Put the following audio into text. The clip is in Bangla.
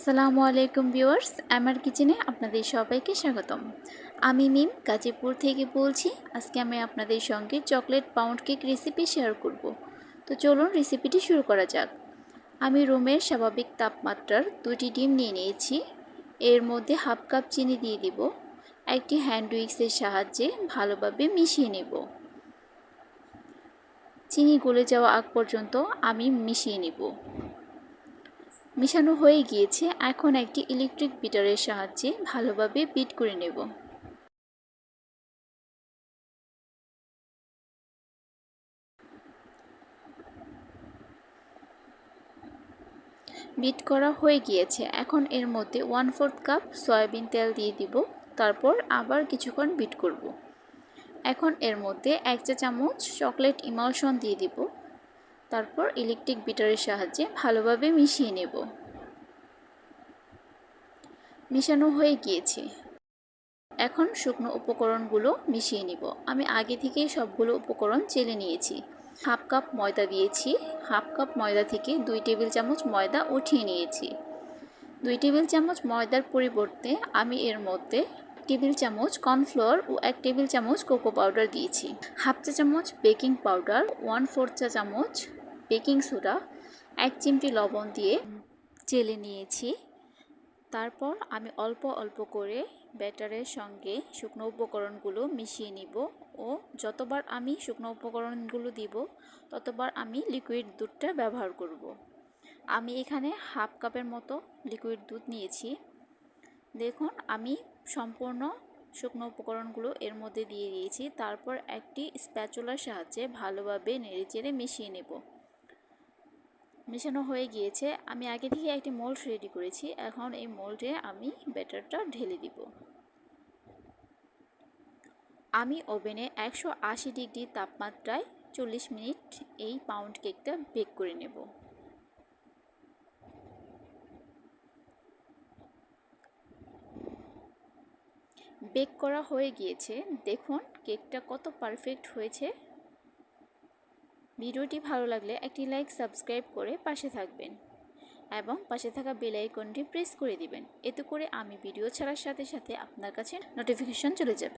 আসসালামু আলাইকুম ভিউয়ার্স, আমার কিচেনে আপনাদের সবাইকে স্বাগতম। আমি মিম গাজীপুর থেকে বলছি। আজকে আমি আপনাদের সঙ্গে chocolate pound cake recipe share করব। তো চলুন রেসিপিটি শুরু করা যাক। আমি রুমের স্বাভাবিক তাপমাত্রার 2টি ডিম নিয়ে নিয়েছি। এর মধ্যে হাফ কাপ চিনি দিয়ে দিব। একটি হ্যান্ড উইক্সের সাহায্যে ভালোভাবে মিশিয়ে নেব। চিনি গলে যাওয়া আগ পর্যন্ত আমি মিশিয়ে নেব। মেশানো হয়ে গিয়েছে। এখন একটি ইলেকট্রিক বিটারের সাহায্যে ভালোভাবে বিট করে নেব। বিট করা হয়ে গিয়েছে। এখন এর মধ্যে 1/4 কাপ সয়াবিন তেল দিয়ে দিব। তারপর আবার কিছুক্ষণ বিট করব। এখন এর মধ্যে 1 চা চামচ চকলেট ইমালশন দিয়ে দিব। তারপর ইলেকট্রিক বিটারের সাহায্যে ভালোভাবে মিশিয়ে নেব। মেশানো হয়ে গিয়েছে। এখন শুকনো উপকরণগুলো মিশিয়ে নিব। আমি আগে থেকেই সবগুলো উপকরণ চেলে নিয়েছি। হাফ কাপ ময়দা দিয়েছি। হাফ কাপ ময়দা থেকে 2 টেবিল চামচ ময়দা উঠিয়ে নিয়েছি। 2 টেবিল চামচ ময়দার পরিবর্তে আমি এর মধ্যে 1 টেবিল চামচ কর্নফ্লোর ও 1 টেবিল চামচ কোকো পাউডার দিয়েছি। হাফ চা চামচ বেকিং পাউডার, 1/4 চা চামচ বেকিং সোডা, 1 চিমটি লবণ দিয়ে চেলে নিয়েছি। তারপর আমি অল্প অল্প করে ব্যাটারের সঙ্গে শুকনো উপকরণগুলো মিশিয়ে নিব ও যতবার আমি শুকনো উপকরণগুলো দিব ততবার আমি লিকুইড দুধটা ব্যবহার করব। আমি এখানে হাফ কাপের মতো লিকুইড দুধ নিয়েছি। দেখুন আমি সম্পূর্ণ শুকনো উপকরণগুলো এর মধ্যে দিয়ে দিয়েছি। তারপর একটি স্প্যাচুলার সাহায্যে ভালোভাবে নেড়েচেড়ে মিশিয়ে নেব। মেশানো হয়ে গিয়েছে। আমি আগে থেকে একটি মোল্ড রেডি করেছি। এখন এই মোল্ডে আমি ব্যাটারটা ঢেলে দিব। আমি ওভেনে 180 ডিগ্রি তাপমাত্রায় 40 মিনিট এই পাউন্ড কেকটা বেক করে নেব। বেক করা হয়ে গিয়েছে। দেখুন কেকটা কত পারফেক্ট হয়েছে। ভিডিওটি ভালো লাগলে একটি লাইক, সাবস্ক্রাইব করে পাশে থাকবেন এবং পাশে থাকা বেল আইকনটি প্রেস করে দিবেন। এতে করে আমি ভিডিও ছাড়ার সাথে সাথে আপনার কাছে নোটিফিকেশন চলে যাবে।